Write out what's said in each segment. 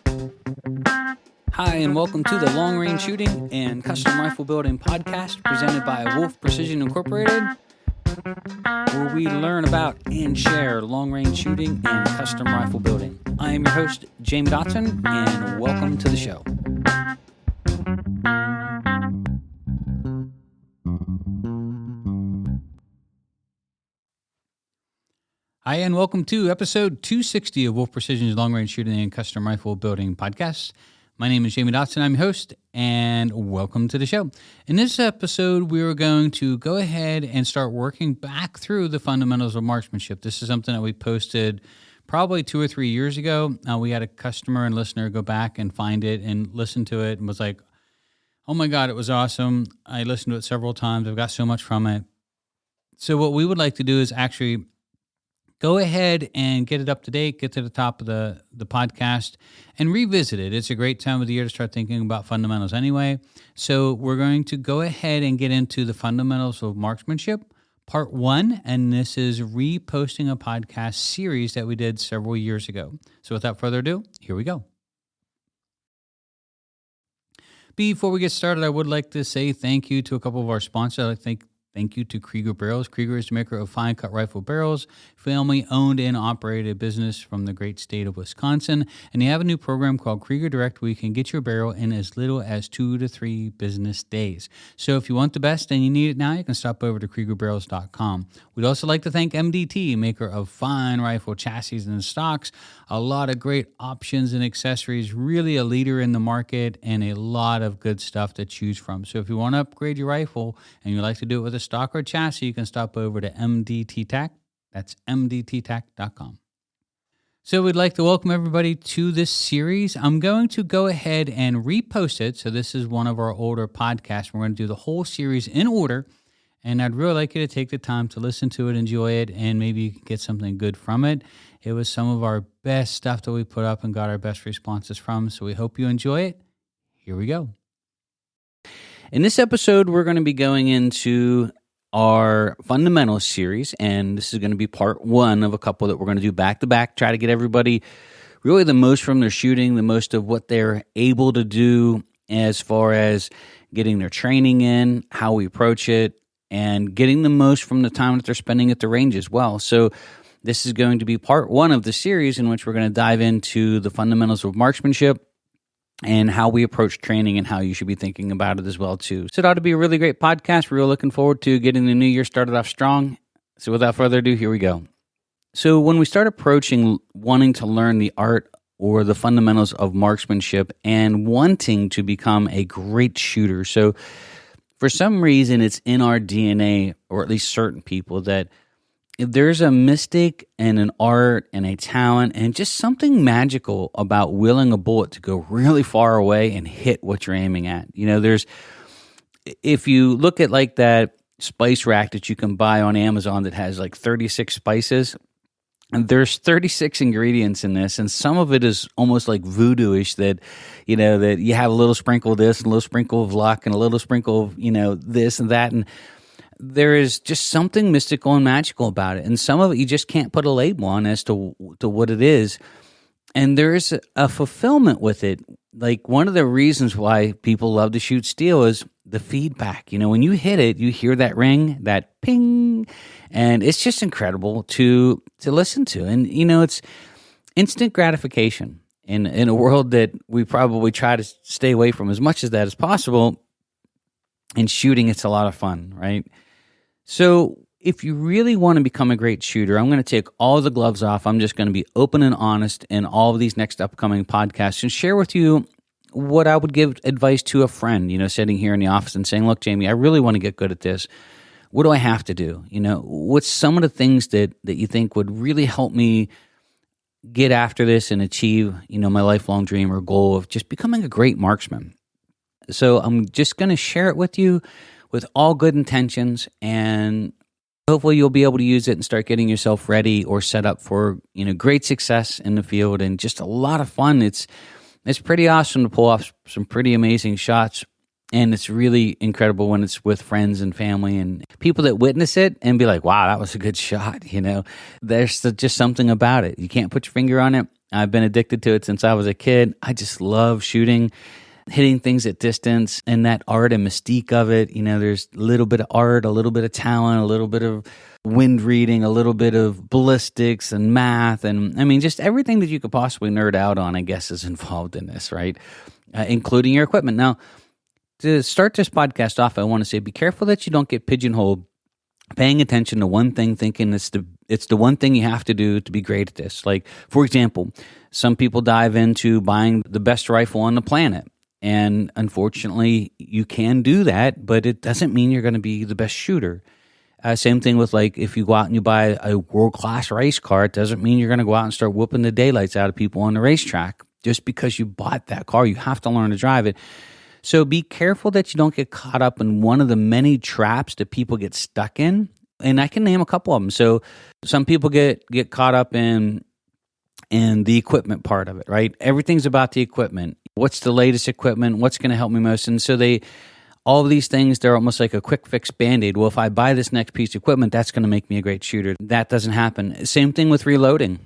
Hi, and welcome to the Long Range Shooting and Custom Rifle Building podcast presented by Wolf Precision Incorporated, where we learn about and share long range shooting and custom rifle building. I am your host, Jamie Dotson, and welcome to the show. Hi, and welcome to episode 260 of Wolf Precision's Long Range Shooting and Custom Rifle Building podcast. My name is Jamie Dotson. I'm your host, and welcome to the show. In this episode, we are going to go ahead and start working back through the fundamentals of marksmanship. This is something that we posted probably 2 or 3 years ago. We had a customer and listener go back and find it and listen to it and was like, oh my God, it was awesome. I listened to it several times. I've got so much from it. So what we would like to do is actually go ahead and get it up to date, get to the top of the podcast, and revisit it. It's a great time of the year to start thinking about fundamentals anyway. So we're going to go ahead and get into the fundamentals of marksmanship, part 1, and this is reposting a podcast series that we did several years ago. So without further ado, here we go. Before we get started, I would like to say thank you to a couple of our sponsors. I'd like to thank you to Krieger Barrels. Krieger is the maker of fine cut rifle barrels, family-owned and operated business from the great state of Wisconsin. And they have a new program called Krieger Direct where you can get your barrel in as little as 2 to 3 business days. So if you want the best and you need it now, you can stop over to KriegerBarrels.com. We'd also like to thank MDT, maker of fine rifle chassis and stocks. A lot of great options and accessories, really a leader in the market, and a lot of good stuff to choose from. So if you want to upgrade your rifle and you like to do it with a stock or chassis, you can stop over to MDT Tac. That's MDTTac.com. So we'd like to welcome everybody to this series. I'm going to go ahead and repost it. So this is one of our older podcasts. We're going to do the whole series in order. And I'd really like you to take the time to listen to it, enjoy it, and maybe you can get something good from it. It was some of our best stuff that we put up and got our best responses from. So we hope you enjoy it. Here we go. In this episode, we're going to be going into our fundamentals series, and this is going to be part 1 of a couple that we're going to do back to back, try to get everybody really the most from their shooting, the most of what they're able to do as far as getting their training in, how we approach it, and getting the most from the time that they're spending at the range as well. So this is going to be part 1 of the series in which we're going to dive into the fundamentals of marksmanship and how we approach training and how you should be thinking about it as well too. So it ought to be a really great podcast. We're really looking forward to getting the new year started off strong. So without further ado, here we go. So when we start approaching wanting to learn the art or the fundamentals of marksmanship and wanting to become a great shooter, so for some reason it's in our DNA, or at least certain people, that if there's a mystic and an art and a talent and just something magical about willing a bullet to go really far away and hit what you're aiming at. You know, if you look at like that spice rack that you can buy on Amazon that has like 36 spices, and there's 36 ingredients in this, and some of it is almost like voodoo-ish that, you know, that you have a little sprinkle of this, and a little sprinkle of luck, and a little sprinkle of, you know, this and that, and there is just something mystical and magical about it. And some of it you just can't put a label on as to what it is. And there is a fulfillment with it. Like one of the reasons why people love to shoot steel is the feedback. You know, when you hit it, you hear that ring, that ping, and it's just incredible to listen to. And, you know, it's instant gratification in a world that we probably try to stay away from as much as that as possible. In shooting, it's a lot of fun, right? So if you really want to become a great shooter, I'm going to take all the gloves off. I'm just going to be open and honest in all of these next upcoming podcasts and share with you what I would give advice to a friend, you know, sitting here in the office and saying, look, Jamie, I really want to get good at this. What do I have to do? You know, what's some of the things that you think would really help me get after this and achieve, you know, my lifelong dream or goal of just becoming a great marksman? So I'm just going to share it with you with all good intentions, and hopefully you'll be able to use it and start getting yourself ready or set up for, you know, great success in the field and just a lot of fun. It's pretty awesome to pull off some pretty amazing shots, and it's really incredible when it's with friends and family and people that witness it and be like, wow, that was a good shot. You know, there's just something about it. You can't put your finger on it. I've been addicted to it since I was a kid. I just love shooting, hitting things at distance, and that art and mystique of it. There's a little bit of art, a little bit of talent, a little bit of wind reading, a little bit of ballistics and math. And I mean, just everything that you could possibly nerd out on, I guess, is involved in this, right? Including your equipment. Now, to start this podcast off, I want to say be careful that you don't get pigeonholed paying attention to one thing, thinking it's the one thing you have to do to be great at this. Like, for example, some people dive into buying the best rifle on the planet. And unfortunately, you can do that, but it doesn't mean you're going to be the best shooter. Same thing with, like, if you go out and you buy a world-class race car, it doesn't mean you're going to go out and start whooping the daylights out of people on the racetrack. Just because you bought that car, you have to learn to drive it. So be careful that you don't get caught up in one of the many traps that people get stuck in. And I can name a couple of them. So some people get caught up in the equipment part of it, right? Everything's about the equipment. What's the latest equipment? What's going to help me most? And so all of these things, they're almost like a quick fix Band-Aid. Well, if I buy this next piece of equipment, that's going to make me a great shooter. That doesn't happen. Same thing with reloading.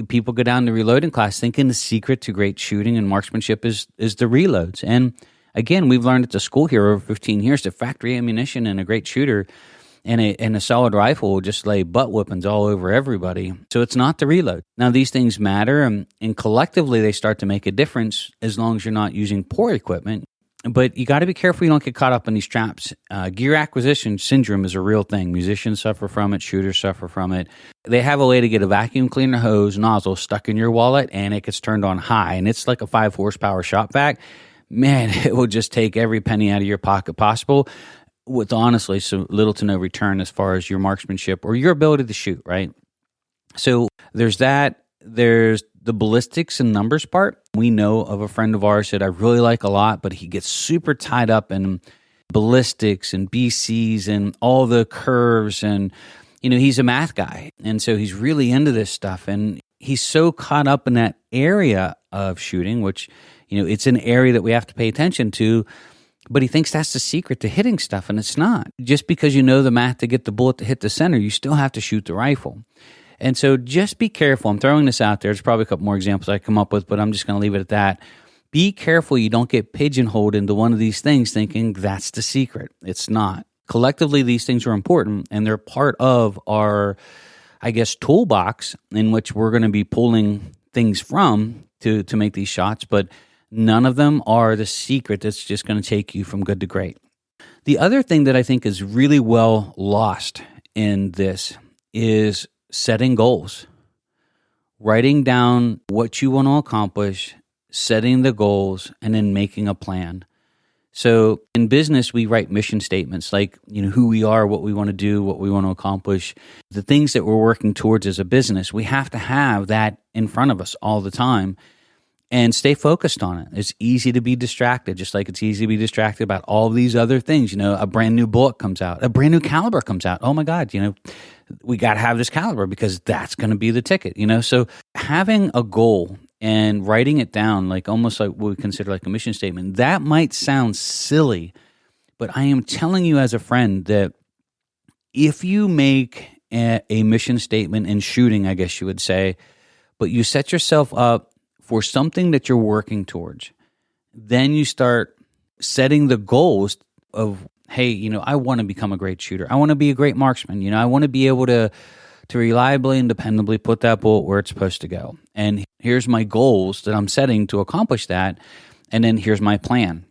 People go down to reloading class thinking the secret to great shooting and marksmanship is the reloads. And again, we've learned at the school here over 15 years that factory ammunition and a great shooter and a solid rifle will just lay butt whippings all over everybody. So it's not the reload. Now, these things matter, and collectively they start to make a difference as long as you're not using poor equipment. But you got to be careful you don't get caught up in these traps. Gear acquisition syndrome is a real thing. Musicians suffer from it. Shooters suffer from it. They have a way to get a vacuum cleaner hose nozzle stuck in your wallet, and it gets turned on high, and it's like a 5 horsepower shop vac. Man, it will just take every penny out of your pocket possible with honestly so little to no return as far as your marksmanship or your ability to shoot, right? So there's that. There's the ballistics and numbers part. We know of a friend of ours that I really like a lot, but he gets super tied up in ballistics and BCs and all the curves. And, he's a math guy. And so he's really into this stuff. And he's so caught up in that area of shooting, which, it's an area that we have to pay attention to. But he thinks that's the secret to hitting stuff, and it's not. Just because you know the math to get the bullet to hit the center, you still have to shoot the rifle. And so just be careful. I'm throwing this out there. There's probably a couple more examples I come up with, but I'm just going to leave it at that. Be careful you don't get pigeonholed into one of these things thinking that's the secret. It's not. Collectively, these things are important, and they're part of our, toolbox in which we're going to be pulling things from to make these shots, but none of them are the secret that's just going to take you from good to great. The other thing that I think is really well lost in this is setting goals. Writing down what you want to accomplish, setting the goals, and then making a plan. So in business, we write mission statements like, who we are, what we want to do, what we want to accomplish, the things that we're working towards as a business. We have to have that in front of us all the time. And stay focused on it. It's easy to be distracted, just like it's easy to be distracted about all these other things. A brand new bullet comes out, a brand new caliber comes out. Oh my God, we got to have this caliber because that's going to be the ticket, So having a goal and writing it down, like almost like what we consider like a mission statement, that might sound silly, but I am telling you as a friend that if you make a mission statement in shooting, I guess you would say, but you set yourself up for something that you're working towards, then you start setting the goals of, hey, I want to become a great shooter. I want to be a great marksman. I want to be able to reliably and dependably put that bullet where it's supposed to go. And here's my goals that I'm setting to accomplish that. And then here's my plan.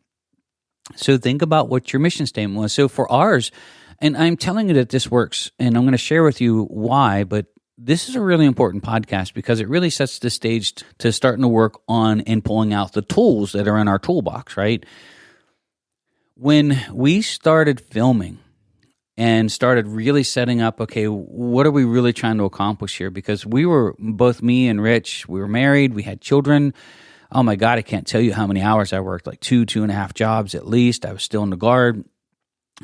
So think about what your mission statement was. So for ours, and I'm telling you that this works, and I'm going to share with you why, but this is a really important podcast because it really sets the stage to starting to work on and pulling out the tools that are in our toolbox, right? When we started filming and started really setting up, okay, what are we really trying to accomplish here? Because we were, both me and Rich, we were married, we had children. Oh my God, I can't tell you how many hours I worked, like 2.5 jobs at least. I was still in the Guard.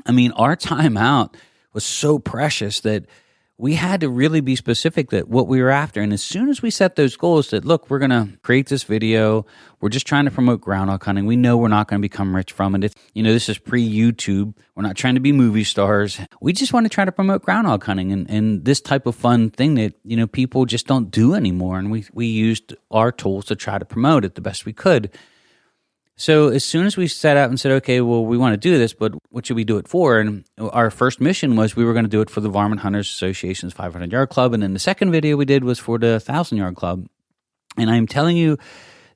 I mean, our time out was so precious that we had to really be specific that what we were after. And as soon as we set those goals that, look, we're going to create this video, we're just trying to promote groundhog hunting. We know we're not going to become rich from it. This is pre-YouTube. We're not trying to be movie stars. We just want to try to promote groundhog hunting and this type of fun thing that, people just don't do anymore. And we used our tools to try to promote it the best we could. So as soon as we set out and said, okay, well, we want to do this, but what should we do it for? And our first mission was we were going to do it for the Varmint Hunters Association's 500-yard club. And then the second video we did was for the 1,000-yard club. And I'm telling you,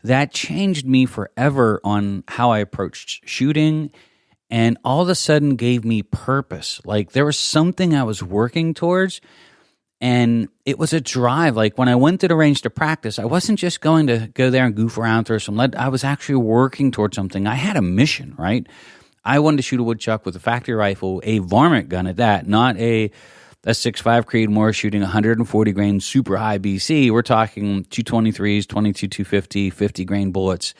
that changed me forever on how I approached shooting, and all of a sudden gave me purpose. Like there was something I was working towards, and it was a drive. Like when I went to the range to practice, I wasn't just going to go there and goof around, throw some lead. I was actually working towards something. I had a mission, right? I wanted to shoot a woodchuck with a factory rifle, a varmint gun at that, not a 6.5 Creedmoor shooting 140 grain super high BC. We're talking 223s, 22 250, 50 grain bullets,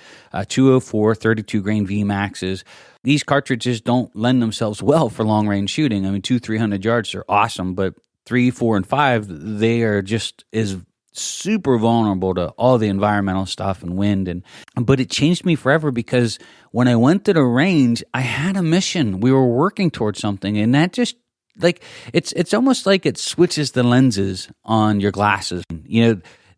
204, 32 grain VMAXs. These cartridges don't lend themselves well for long range shooting. I mean, 200-300 yards are awesome, but 3, 4, and 5, they are just as super vulnerable to all the environmental stuff and wind. But it changed me forever because when I went to the range, I had a mission. We were working towards something, and that just it's almost like it switches the lenses on your glasses.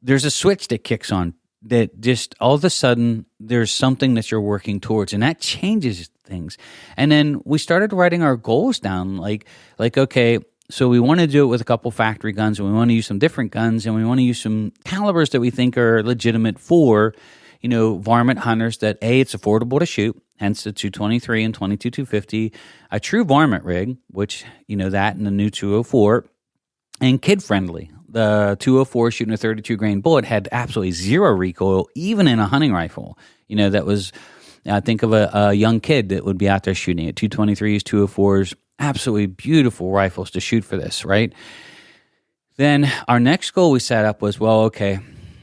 There's a switch that kicks on that just all of a sudden there's something that you're working towards, and that changes things. And then we started writing our goals down, like okay, so we want to do it with a couple factory guns, and we want to use some different guns, and we want to use some calibers that we think are legitimate for, varmint hunters that, A, it's affordable to shoot, hence the 223 and 22 250, a true varmint rig, which, that and the new 204, and kid-friendly. The 204 shooting a 32 grain bullet had absolutely zero recoil, even in a hunting rifle. That was, think of a young kid that would be out there shooting it. 223s, 204s, absolutely beautiful rifles to shoot for this, right? Then our next goal we set up was, well, okay,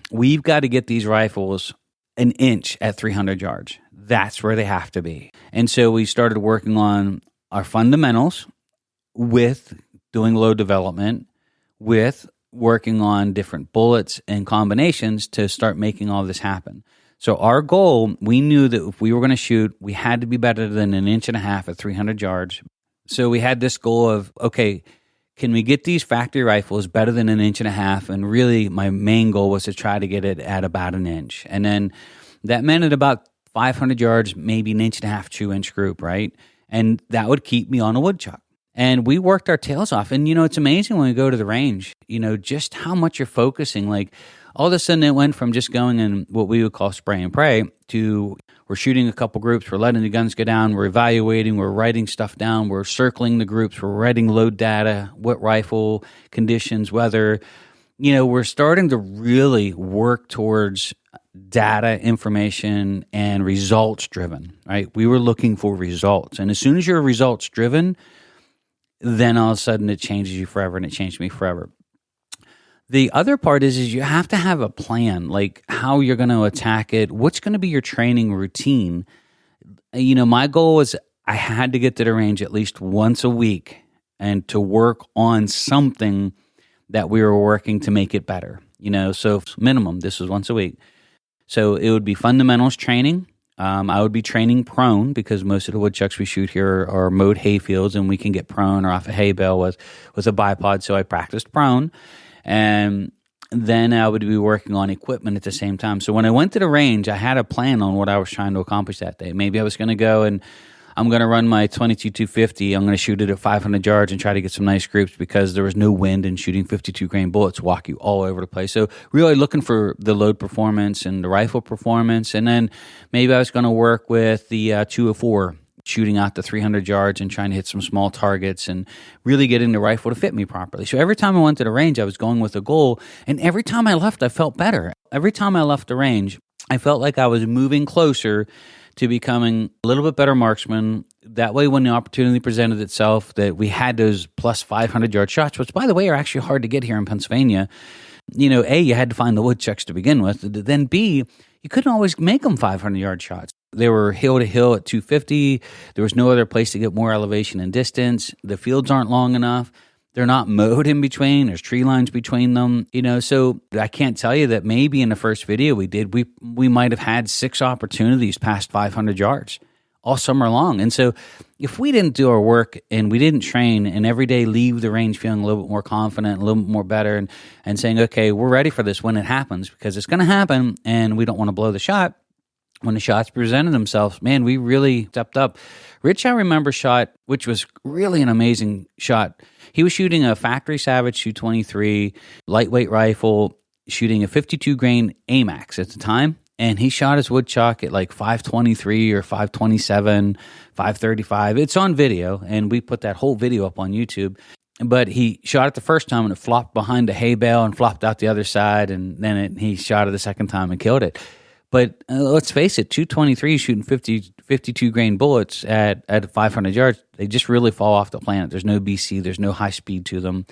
we've got to get these rifles an inch at 300 yards. That's where they have to be. And so we started working on our fundamentals with doing load development, with working on different bullets and combinations to start making all this happen. So our goal, we knew that if we were going to shoot, we had to be better than an inch and a half at 300 yards. So we had this goal of, okay, can we get these factory rifles better than an inch and a half? And really my main goal was to try to get it at about an inch. And then that meant at about 500 yards, maybe an inch and a half, 2-inch group, right? And that would keep me on a woodchuck. And we worked our tails off. And, it's amazing when we go to the range, just how much you're focusing. Like all of a sudden it went from just going in what we would call spray and pray to we're shooting a couple groups, we're letting the guns go down, we're evaluating, we're writing stuff down, we're circling the groups, we're writing load data, what rifle, conditions, weather. We're starting to really work towards data, information, and results driven, right? We were looking for results. And as soon as you're results driven, then all of a sudden it changes you forever, and it changed me forever. The other part is you have to have a plan, like how you're going to attack it. What's going to be your training routine? My goal was I had to get to the range at least once a week and to work on something that we were working to make it better. So minimum, this was once a week. So it would be fundamentals training. I would be training prone because most of the woodchucks we shoot here are mowed hay fields, and we can get prone or off a hay bale with a bipod. So I practiced prone. And then I would be working on equipment at the same time. So when I went to the range, I had a plan on what I was trying to accomplish that day. Maybe I was going to go and I'm going to run my 22 250. I'm going to shoot it at 500 yards and try to get some nice groups because there was no wind, and shooting 52 grain bullets walk you all over the place. So really looking for the load performance and the rifle performance. And then maybe I was going to work with the 204, shooting out to 300 yards and trying to hit some small targets and really getting the rifle to fit me properly. So every time I went to the range, I was going with a goal. And every time I left, I felt better. Every time I left the range, I felt like I was moving closer to becoming a little bit better marksman. That way, when the opportunity presented itself, that we had those plus 500-yard shots, which, by the way, are actually hard to get here in Pennsylvania. A, you had to find the woodchucks to begin with. Then B, you couldn't always make them 500-yard shots. They were hill to hill at 250. There was no other place to get more elevation and distance. The fields aren't long enough. They're not mowed in between. There's tree lines between them, so I can't tell you that maybe in the first video we did, we might have had 6 opportunities past 500 yards all summer long. And so if we didn't do our work and we didn't train and every day leave the range feeling a little bit more confident, a little bit more better, and saying, okay, we're ready for this when it happens, because it's going to happen and we don't want to blow the shot. When the shots presented themselves, man, we really stepped up. Rich, I remember, shot, which was really an amazing shot. He was shooting a Factory Savage 223 lightweight rifle, shooting a 52 grain AMAX at the time. And he shot his woodchuck at like 523 or 527, 535. It's on video, and we put that whole video up on YouTube. But he shot it the first time, and it flopped behind a hay bale and flopped out the other side, and then he shot it the second time and killed it. But let's face it, 223 shooting 52 grain bullets at 500 yards, they just really fall off the planet. There's no BC, there's no high speed to them.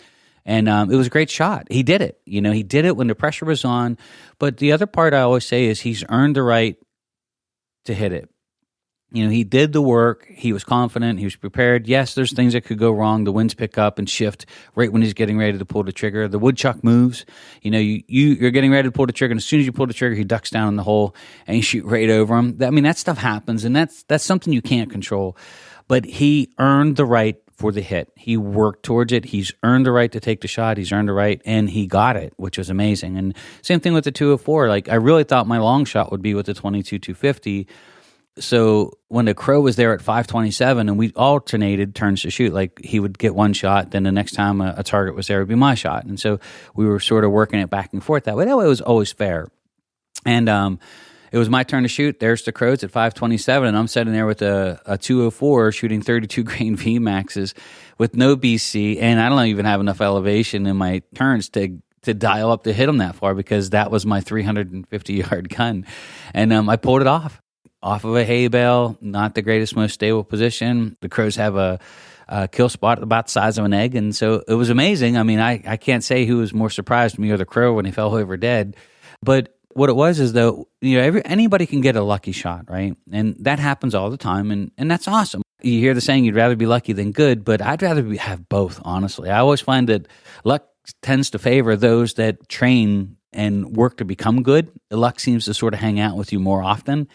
And it was a great shot. He did it. He did it when the pressure was on. But the other part I always say is he's earned the right to hit it. He did the work. He was confident. He was prepared. Yes, there's things that could go wrong. The winds pick up and shift right when he's getting ready to pull the trigger. The woodchuck moves. You're getting ready to pull the trigger, and as soon as you pull the trigger, he ducks down in the hole, and you shoot right over him. That stuff happens, and that's something you can't control. But he earned the right for the hit. He worked towards it. He's earned the right to take the shot. He's earned the right, and he got it, which was amazing. And same thing with the 204. Like, I really thought my long shot would be with the 22-250. So when the crow was there at 527 and we alternated turns to shoot, like he would get one shot, then the next time a target was there, it would be my shot. And so we were sort of working it back and forth that way. That way it was always fair. And it was my turn to shoot. There's the crows at 527, and I'm sitting there with a 204 shooting 32 grain VMAXs with no BC, and I don't even have enough elevation in my turns to dial up to hit them that far, because that was my 350-yard gun. And I pulled it off of a hay bale, not the greatest, most stable position. The crows have a kill spot about the size of an egg, and so it was amazing. I mean, I can't say who was more surprised, me or the crow, when he fell over dead. But what it was is, though, anybody can get a lucky shot, right? And that happens all the time, and that's awesome. You hear the saying, you'd rather be lucky than good, but I'd rather have both, honestly. I always find that luck tends to favor those that train and work to become good. The luck seems to sort of hang out with you more often.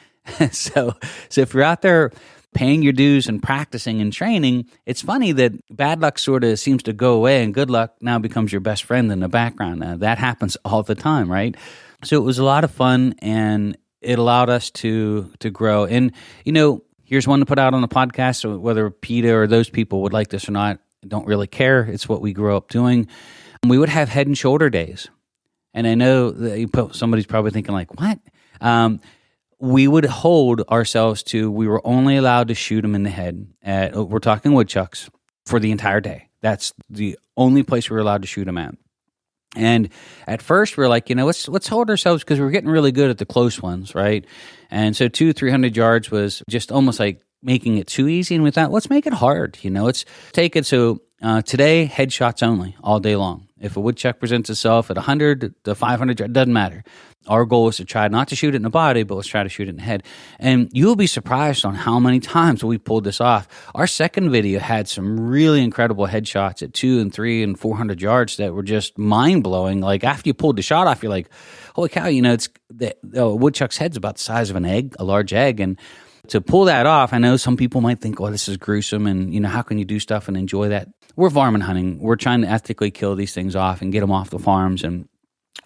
So if you're out there paying your dues and practicing and training, it's funny that bad luck sort of seems to go away and good luck now becomes your best friend in the background. That happens all the time, right? So it was a lot of fun, and it allowed us to grow. And, here's one to put out on the podcast, so whether PETA or those people would like this or not, I don't really care. It's what we grew up doing. We would have head and shoulder days. And I know that somebody's probably thinking like, what? We would hold ourselves to, we were only allowed to shoot them in the head. We're talking woodchucks for the entire day. That's the only place we were allowed to shoot them at. And at first we were like, let's hold ourselves, because we were getting really good at the close ones, right? And so 200-300 yards was just almost like making it too easy. And we thought, let's make it hard. Let's take it. So today, headshots only all day long. If a woodchuck presents itself at 100 to 500, it doesn't matter. Our goal is to try not to shoot it in the body, but let's try to shoot it in the head. And you'll be surprised on how many times we pulled this off. Our second video had some really incredible headshots at 200 and 300 and 400 yards that were just mind-blowing. Like, after you pulled the shot off, you're like, holy cow, it's the woodchuck's head's about the size of an egg, a large egg. And to pull that off, I know some people might think, oh, this is gruesome, and, how can you do stuff and enjoy that? We're varmint hunting. We're trying to ethically kill these things off and get them off the farms, and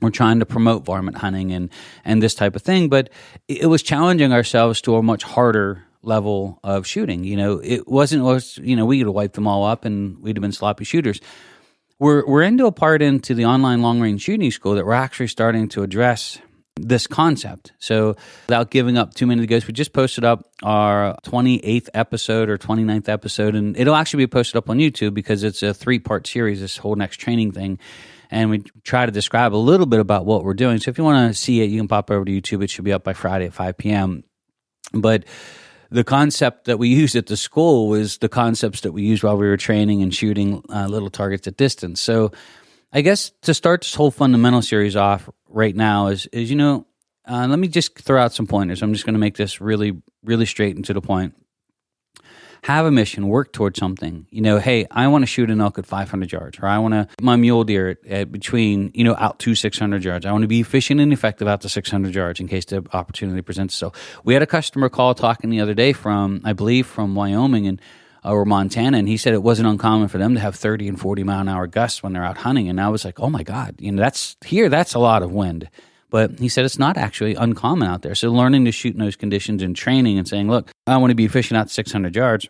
we're trying to promote varmint hunting and this type of thing. But it was challenging ourselves to a much harder level of shooting. It wasn't, we could have wiped them all up and we'd have been sloppy shooters. We're into a part into the online long-range shooting school that we're actually starting to address this concept. So without giving up too many of the ghosts, we just posted up our 28th episode or 29th episode, and it'll actually be posted up on YouTube because it's a 3-part series, this whole next training thing. And we try to describe a little bit about what we're doing. So if you want to see it, you can pop over to YouTube. It should be up by Friday at 5 p.m. But the concept that we used at the school was the concepts that we used while we were training and shooting little targets at distance. So I guess to start this whole fundamental series off right now is let me just throw out some pointers. I'm just going to make this really, really straight and to the point. have a mission, work towards something. Hey, I want to shoot an elk at 500 yards, or I want to my mule deer at between, out to 600 yards. I want to be efficient and effective out to 600 yards in case the opportunity presents itself. We had a customer call talking the other day from Wyoming or Montana, and he said it wasn't uncommon for them to have 30 and 40 mile an hour gusts when they're out hunting. And I was like, oh my God, that's a lot of wind. But he said it's not actually uncommon out there. So learning to shoot in those conditions and training and saying, look, I want to be efficient out to 600 yards,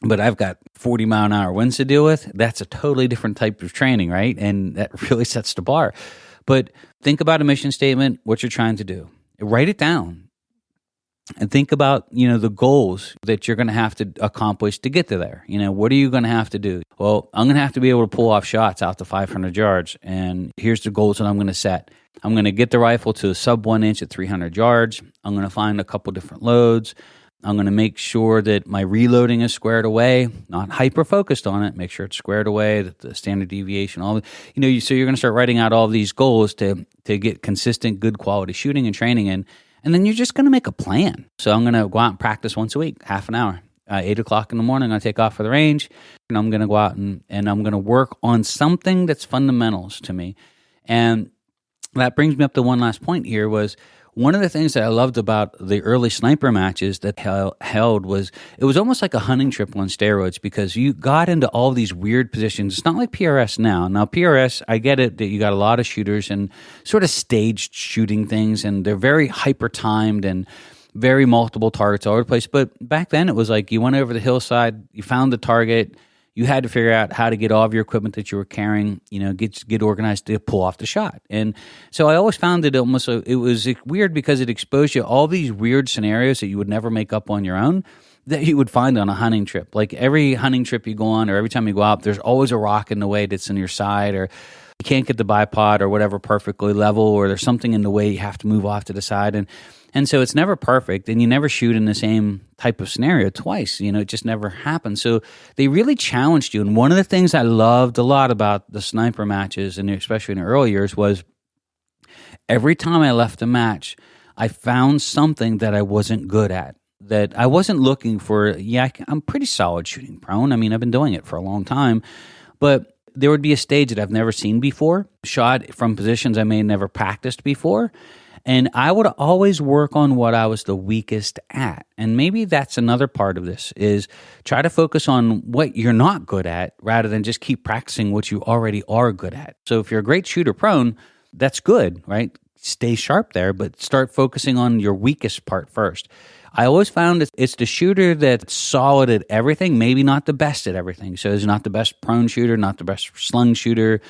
but I've got 40 mile an hour winds to deal with. That's a totally different type of training, right? And that really sets the bar. But think about a mission statement, what you're trying to do. Write it down. And think about, the goals that you're going to have to accomplish to get to there. What are you going to have to do? Well, I'm going to have to be able to pull off shots out to 500 yards. And here's the goals that I'm going to set. I'm going to get the rifle to a sub 1 inch at 300 yards. I'm going to find a couple different loads. I'm going to make sure that my reloading is squared away, not hyper-focused on it. Make sure it's squared away, that the standard deviation, so you're going to start writing out all these goals to get consistent, good quality shooting and training in. And then you're just going to make a plan. So I'm going to go out and practice once a week, half an hour. 8 o'clock in the morning, I'm going to take off for the range. And I'm going to go out and I'm going to work on something that's fundamentals to me. And that brings me up to one last point here was one of the things that I loved about the early sniper matches that held was it was almost like a hunting trip on steroids because you got into all these weird positions. It's not like PRS now. Now, PRS, I get it that you got a lot of shooters and sort of staged shooting things, and they're very hyper-timed and very multiple targets all over the place. But back then, it was like you went over the hillside, you found the target, you had to figure out how to get all of your equipment that you were carrying, get organized to pull off the shot. And so I always found that it was weird because it exposed you all these weird scenarios that you would never make up on your own that you would find on a hunting trip. Like every hunting trip you go on or every time you go out, there's always a rock in the way that's in your side, or you can't get the bipod or whatever perfectly level, or there's something in the way you have to move off to the side. And so it's never perfect, and you never shoot in the same type of scenario twice. It just never happens. So they really challenged you. And one of the things I loved a lot about the sniper matches, and especially in the early years, was every time I left a match, I found something that I wasn't good at, that I wasn't looking for. I'm pretty solid shooting prone. I mean, I've been doing it for a long time, but there would be a stage that I've never seen before, shot from positions I may have never practiced before. And I would always work on what I was the weakest at. And maybe that's another part of this, is try to focus on what you're not good at rather than just keep practicing what you already are good at. So if you're a great shooter prone, that's good, right? Stay sharp there, but start focusing on your weakest part first. I always found it's the shooter that's solid at everything, maybe not the best at everything. So he's not the best prone shooter, not the best slung shooter,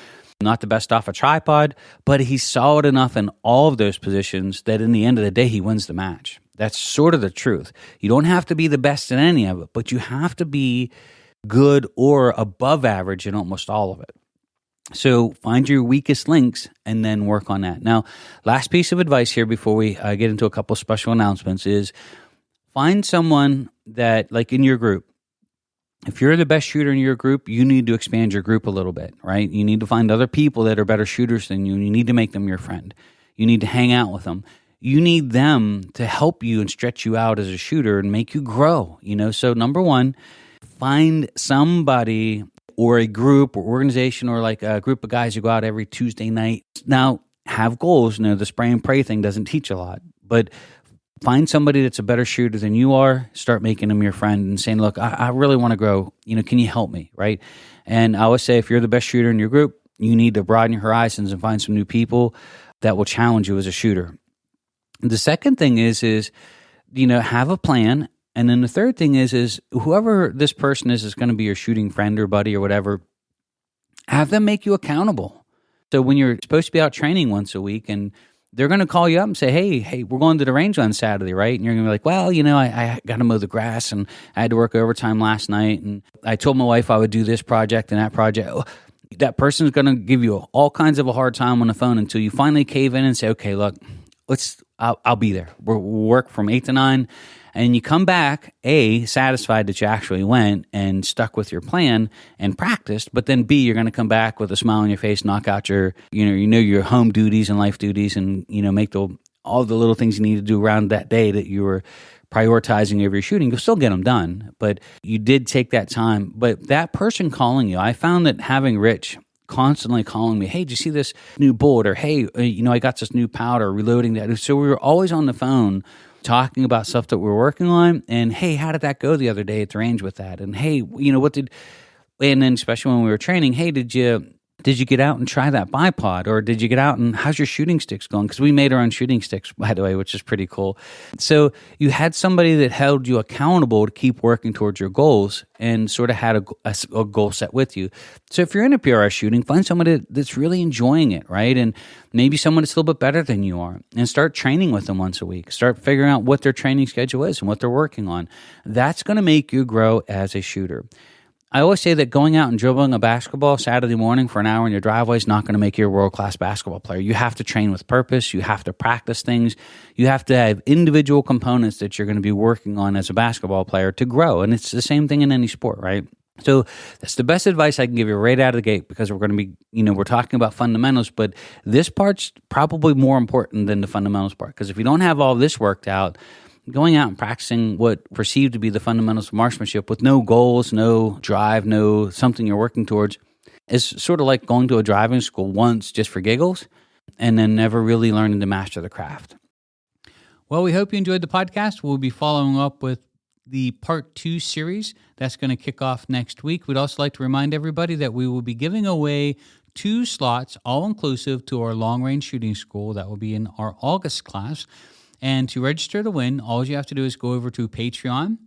not the best off a tripod, but he's solid enough in all of those positions that in the end of the day, he wins the match. That's sort of the truth. You don't have to be the best in any of it, but you have to be good or above average in almost all of it. So find your weakest links and then work on that. Now, last piece of advice here before we get into a couple special announcements is find someone that, like in your group, if you're the best shooter in your group, you need to expand your group a little bit, right? You need to find other people that are better shooters than you, and you need to make them your friend. You need to hang out with them. You need them to help you and stretch you out as a shooter and make you grow, So number one, find somebody or a group or organization or like a group of guys who go out every Tuesday night. Now, have goals. The spray and pray thing doesn't teach a lot, but find somebody that's a better shooter than you are, start making them your friend and saying, look, I really want to grow. Can you help me, right? And I always say, if you're the best shooter in your group, you need to broaden your horizons and find some new people that will challenge you as a shooter. The second thing is have a plan. And then the third thing is whoever this person is going to be your shooting friend or buddy or whatever, have them make you accountable. So when you're supposed to be out training once a week and they're going to call you up and say, hey, we're going to the range on Saturday, right? And you're going to be like, well, I got to mow the grass and I had to work overtime last night. And I told my wife I would do this project and that project. That person's going to give you all kinds of a hard time on the phone until you finally cave in and say, okay, look, I'll be there. We'll work from 8 to 9. And you come back, A, satisfied that you actually went and stuck with your plan and practiced, but then B, you're going to come back with a smile on your face, knock out your, your home duties and life duties and, make all the little things you need to do around that day that you were prioritizing of your shooting, you'll still get them done, but you did take that time. But that person calling you, I found that having Rich constantly calling me, hey, did you see this new bullet? Or, hey, I got this new powder, reloading that. So we were always on the phone talking about stuff that we were working on. And, hey, how did that go the other day at the range with that? And, hey, and then especially when we were training, hey, did you get out and try that bipod? Or did you get out and how's your shooting sticks going? Because we made our own shooting sticks, by the way, which is pretty cool. So you had somebody that held you accountable to keep working towards your goals and sort of had a goal set with you. So if you're in a PRS shooting, find somebody that's really enjoying it, right? And maybe someone that's a little bit better than you are, and start training with them once a week. Start figuring out what their training schedule is and what they're working on. That's going to make you grow as a shooter. I always say that going out and dribbling a basketball Saturday morning for an hour in your driveway is not going to make you a world-class basketball player. You have to train with purpose. You have to practice things. You have to have individual components that you're going to be working on as a basketball player to grow. And it's the same thing in any sport, right? So that's the best advice I can give you right out of the gate, because we're going to be, we're talking about fundamentals, but this part's probably more important than the fundamentals part. Because if you don't have all this worked out, going out and practicing what perceived to be the fundamentals of marksmanship with no goals, no drive, no something you're working towards is sort of like going to a driving school once just for giggles and then never really learning to master the craft. Well, we hope you enjoyed the podcast. We'll be following up with the part 2 series that's going to kick off next week. We'd also like to remind everybody that we will be giving away 2 slots, all inclusive, to our long range shooting school. That will be in our August class. And to register to win, all you have to do is go over to Patreon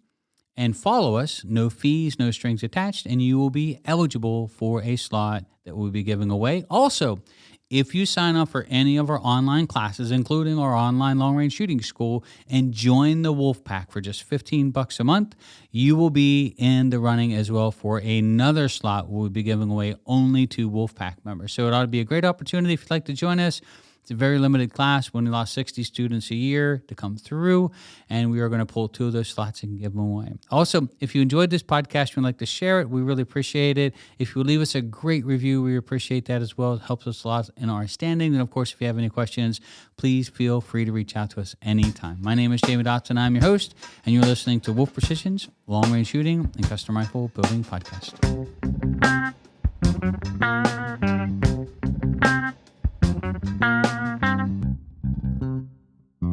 and follow us. No fees, no strings attached, and you will be eligible for a slot that we'll be giving away. Also, if you sign up for any of our online classes, including our online long-range shooting school, and join the Wolf Pack for just $15 a month, you will be in the running as well for another slot we'll be giving away only to Wolf Pack members. So it ought to be a great opportunity if you'd like to join us. It's a very limited class. We only lost 60 students a year to come through, and we are going to pull 2 of those slots and give them away. Also, if you enjoyed this podcast and would like to share it, we really appreciate it. If you would leave us a great review, we appreciate that as well. It helps us a lot in our standing. And of course, if you have any questions, please feel free to reach out to us anytime. My name is Jamie Dotson. I'm your host, and you're listening to Wolf Precision's Long Range Shooting and Custom Rifle Building Podcast.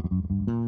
Thank you.